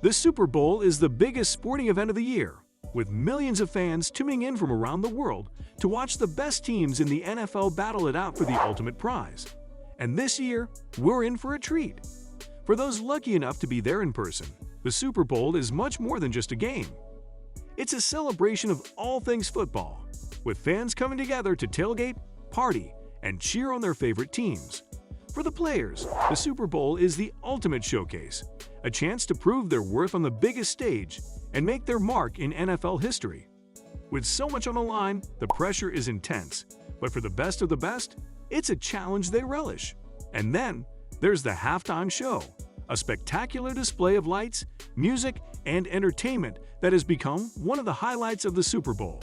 The Super Bowl is the biggest sporting event of the year, with millions of fans tuning in from around the world to watch the best teams in the NFL battle it out for the ultimate prize. And this year, we're in for a treat. For those lucky enough to be there in person, the Super Bowl is much more than just a game. It's a celebration of all things football, with fans coming together to tailgate, party, and cheer on their favorite teams. For the players, the Super Bowl is the ultimate showcase, a chance to prove their worth on the biggest stage and make their mark in NFL history. With so much on the line, the pressure is intense, but for the best of the best, it's a challenge they relish. And then, there's the halftime show, a spectacular display of lights, music, and entertainment that has become one of the highlights of the Super Bowl.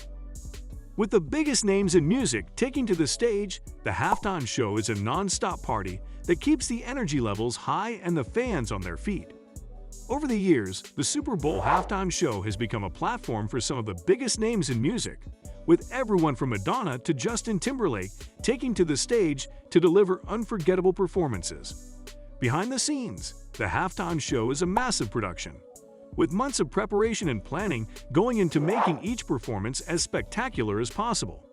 With the biggest names in music taking to the stage, the halftime show is a non-stop party that keeps the energy levels high and the fans on their feet. Over the years, the Super Bowl halftime show has become a platform for some of the biggest names in music, with everyone from Madonna to Justin Timberlake taking to the stage to deliver unforgettable performances. Behind the scenes, the halftime show is a massive production, with months of preparation and planning going into making each performance as spectacular as possible.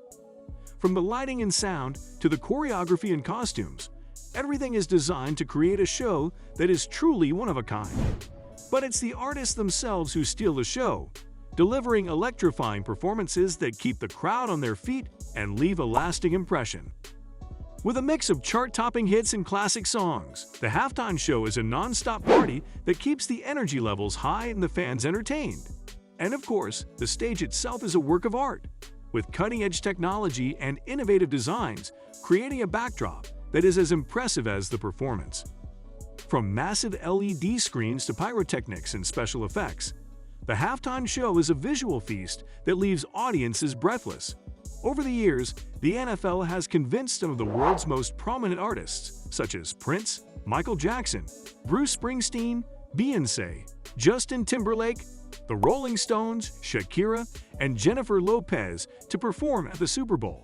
From the lighting and sound to the choreography and costumes, everything is designed to create a show that is truly one of a kind. But it's the artists themselves who steal the show, delivering electrifying performances that keep the crowd on their feet and leave a lasting impression. With a mix of chart-topping hits and classic songs, the halftime show is a non-stop party that keeps the energy levels high and the fans entertained. And of course, the stage itself is a work of art, with cutting-edge technology and innovative designs creating a backdrop that is as impressive as the performance. From massive LED screens to pyrotechnics and special effects, the halftime show is a visual feast that leaves audiences breathless. Over the years, the NFL has convinced some of the world's most prominent artists, such as Prince, Michael Jackson, Bruce Springsteen, Beyoncé, Justin Timberlake, the Rolling Stones, Shakira, and Jennifer Lopez, to perform at the Super Bowl.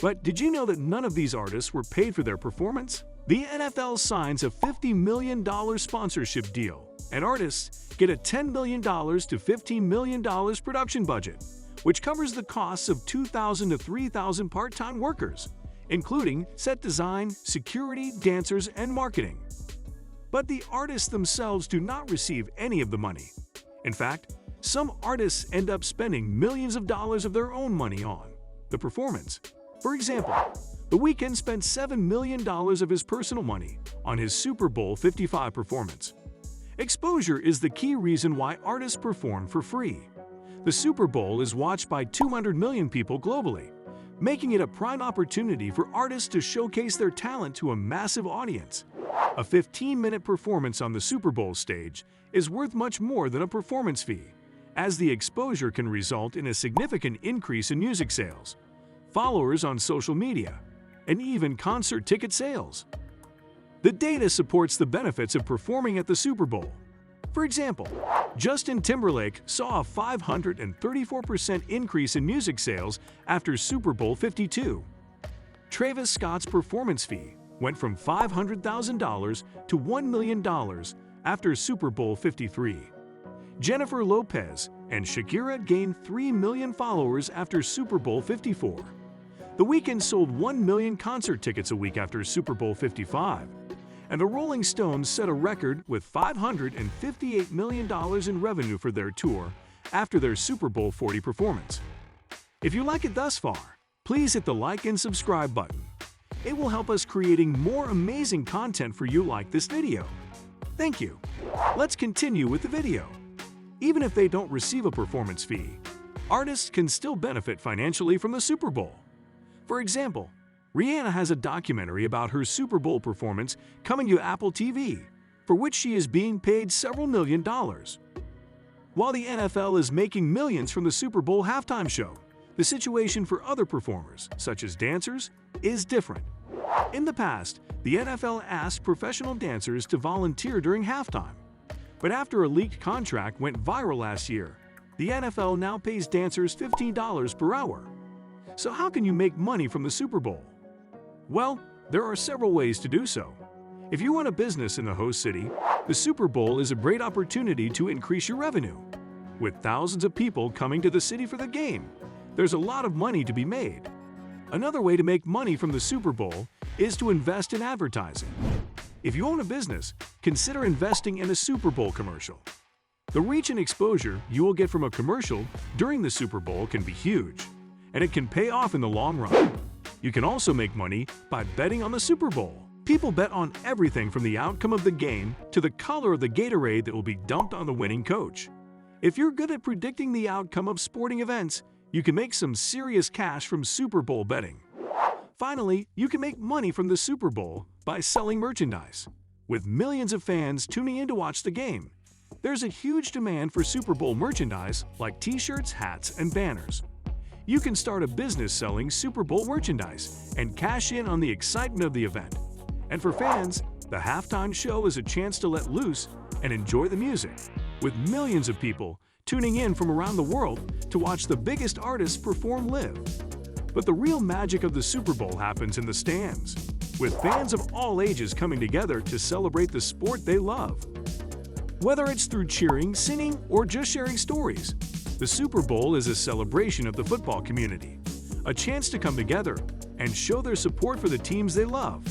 But did you know that none of these artists were paid for their performance? The NFL signs a $50 million sponsorship deal, and artists get a $10 million to $15 million production budget, which covers the costs of 2,000 to 3,000 part-time workers, including set design, security, dancers, and marketing. But the artists themselves do not receive any of the money. In fact, some artists end up spending millions of dollars of their own money on the performance. For example, The Weeknd spent $7 million of his personal money on his Super Bowl 55 performance. Exposure is the key reason why artists perform for free. The Super Bowl is watched by 200 million people globally, making it a prime opportunity for artists to showcase their talent to a massive audience. A 15-minute performance on the Super Bowl stage is worth much more than a performance fee, as the exposure can result in a significant increase in music sales, followers on social media, and even concert ticket sales. The data supports the benefits of performing at the Super Bowl. For example, Justin Timberlake saw a 534% increase in music sales after Super Bowl 52. Travis Scott's performance fee went from $500,000 to $1 million after Super Bowl 53. Jennifer Lopez and Shakira gained 3 million followers after Super Bowl 54. The Weeknd sold 1 million concert tickets a week after Super Bowl 55. And the Rolling Stones set a record with $558 million in revenue for their tour after their Super Bowl 40 performance. If you like it thus far, please hit the like and subscribe button. It will help us creating more amazing content for you like this video. Thank you. Let's continue with the video. Even if they don't receive a performance fee, artists can still benefit financially from the Super Bowl. For example, Rihanna has a documentary about her Super Bowl performance coming to Apple TV, for which she is being paid several $1 million. While the NFL is making millions from the Super Bowl halftime show, the situation for other performers, such as dancers, is different. In the past, the NFL asked professional dancers to volunteer during halftime. But after a leaked contract went viral last year, the NFL now pays dancers $15 per hour. So how can you make money from the Super Bowl? Well, there are several ways to do so. If you run a business in the host city, the Super Bowl is a great opportunity to increase your revenue. With thousands of people coming to the city for the game, there's a lot of money to be made. Another way to make money from the Super Bowl is to invest in advertising. If you own a business, consider investing in a Super Bowl commercial. The reach and exposure you will get from a commercial during the Super Bowl can be huge, and it can pay off in the long run. You can also make money by betting on the Super Bowl. People bet on everything from the outcome of the game to the color of the Gatorade that will be dumped on the winning coach. If you're good at predicting the outcome of sporting events, you can make some serious cash from Super Bowl betting. Finally, you can make money from the Super Bowl by selling merchandise. With millions of fans tuning in to watch the game, there's a huge demand for Super Bowl merchandise like t-shirts, hats, and banners. You can start a business selling Super Bowl merchandise and cash in on the excitement of the event. And for fans, the halftime show is a chance to let loose and enjoy the music, with millions of people tuning in from around the world to watch the biggest artists perform live. But the real magic of the Super Bowl happens in the stands, with fans of all ages coming together to celebrate the sport they love. Whether it's through cheering, singing, or just sharing stories, the Super Bowl is a celebration of the football community, a chance to come together and show their support for the teams they love.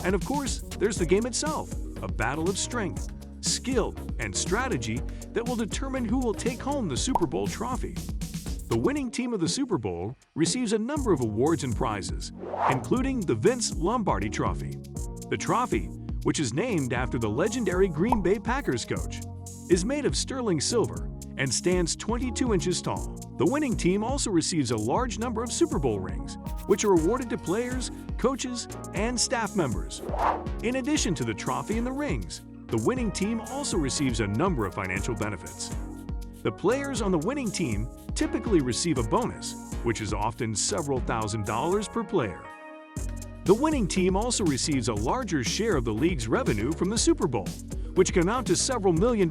And of course, there's the game itself, a battle of strength, skill, and strategy that will determine who will take home the Super Bowl trophy. The winning team of the Super Bowl receives a number of awards and prizes, including the Vince Lombardi Trophy. The trophy, which is named after the legendary Green Bay Packers coach, is made of sterling silver and stands 22 inches tall. The winning team also receives a large number of Super Bowl rings, which are awarded to players, coaches, and staff members. In addition to the trophy and the rings, the winning team also receives a number of financial benefits. The players on the winning team typically receive a bonus, which is often several $1,000s per player. The winning team also receives a larger share of the league's revenue from the Super Bowl, which can amount to several $1 million.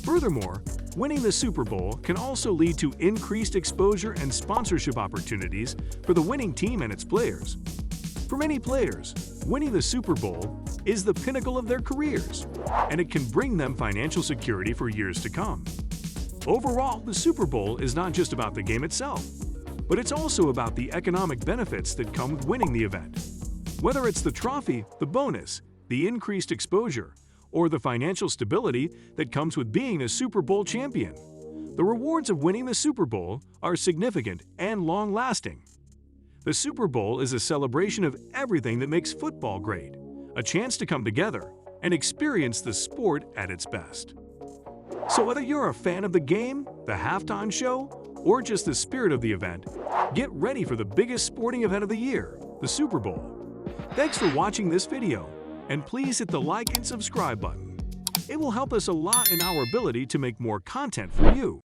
Furthermore, winning the Super Bowl can also lead to increased exposure and sponsorship opportunities for the winning team and its players. For many players, winning the Super Bowl is the pinnacle of their careers, and it can bring them financial security for years to come. Overall, the Super Bowl is not just about the game itself, but it's also about the economic benefits that come with winning the event. Whether it's the trophy, the bonus, the increased exposure, or the financial stability that comes with being a Super Bowl champion, the rewards of winning the Super Bowl are significant and long-lasting. The Super Bowl is a celebration of everything that makes football great, a chance to come together and experience the sport at its best. So whether you're a fan of the game, the halftime show, or just the spirit of the event, get ready for the biggest sporting event of the year, the Super Bowl. Thanks for watching this video, and please hit the like and subscribe button. It will help us a lot in our ability to make more content for you.